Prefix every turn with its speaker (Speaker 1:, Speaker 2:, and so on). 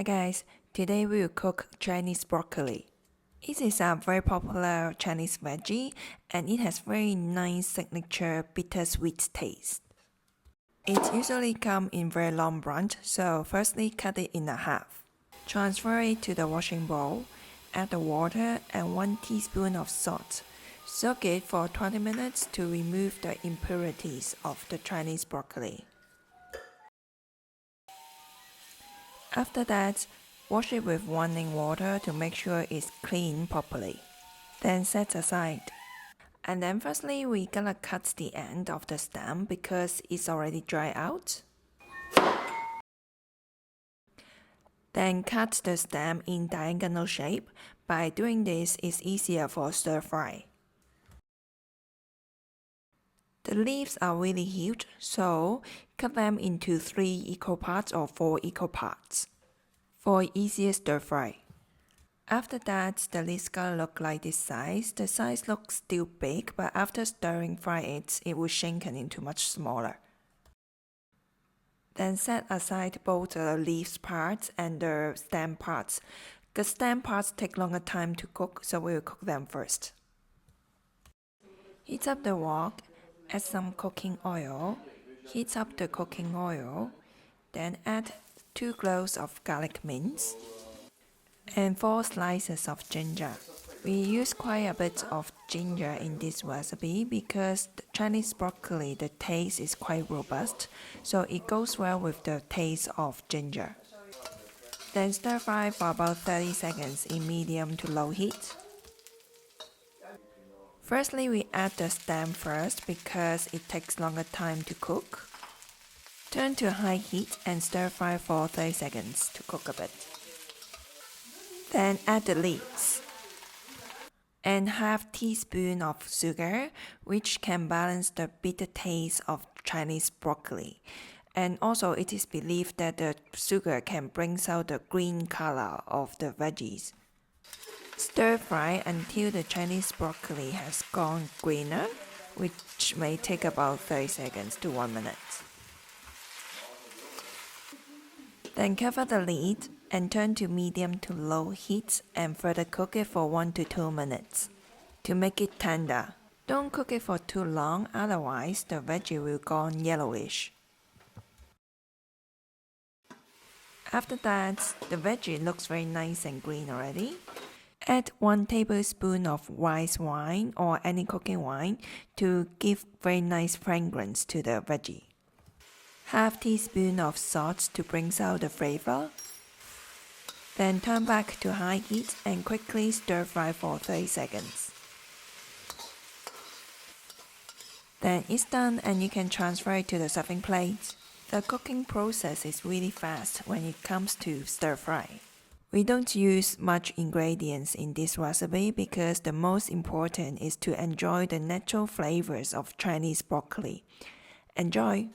Speaker 1: Hi guys, today we will cook Chinese broccoli. It is a very popular Chinese veggie and it has very nice signature bittersweet taste. It usually comes in very long branch, so firstly cut it in half. Transfer it to the washing bowl, add the water and 1 teaspoon of salt. Soak it for 20 minutes to remove the impurities of the Chinese broccoli. After that, wash it with running water to make sure it's clean properly. Then set aside. And then firstly, we're gonna cut the end of the stem because it's already dried out. Then cut the stem in diagonal shape. By doing this, it's easier for stir fry. The leaves are really huge, so cut them into 3 equal parts or 4 equal parts for easier stir fry. After that, the leaves gonna look like this size. The size looks still big, but after stirring fry it will shrink into much smaller. Then set aside both the leaves parts and the stem parts. The stem parts take longer time to cook, so we will cook them first. Heat up the wok, add some cooking oil, heat up the cooking oil, then add 2 cloves of garlic mince and 4 slices of ginger. We use quite a bit of ginger in this recipe because the Chinese broccoli, the taste is quite robust, so it goes well with the taste of ginger. Then stir fry for about 30 seconds in medium to low heat. Firstly, we add the stem first because it takes longer time to cook. Turn to high heat and stir fry for 30 seconds to cook a bit. Then add the leaves and half teaspoon of sugar, which can balance the bitter taste of Chinese broccoli. And also it is believed that the sugar can bring out the green color of the veggies. Stir fry until the Chinese broccoli has gone greener, which may take about 30 seconds to 1 minute. Then cover the lid and turn to medium to low heat and further cook it for 1 to 2 minutes to make it tender. Don't cook it for too long, otherwise the veggie will go yellowish. After that, the veggie looks very nice and green already. Add 1 tablespoon of rice wine or any cooking wine to give very nice fragrance to the veggie. Half teaspoon of salt to bring out the flavor. Then turn back to high heat and quickly stir fry for 30 seconds. Then it's done and you can transfer it to the serving plate. The cooking process is really fast when it comes to stir fry. We don't use much ingredients in this recipe because the most important is to enjoy the natural flavors of Chinese broccoli. Enjoy!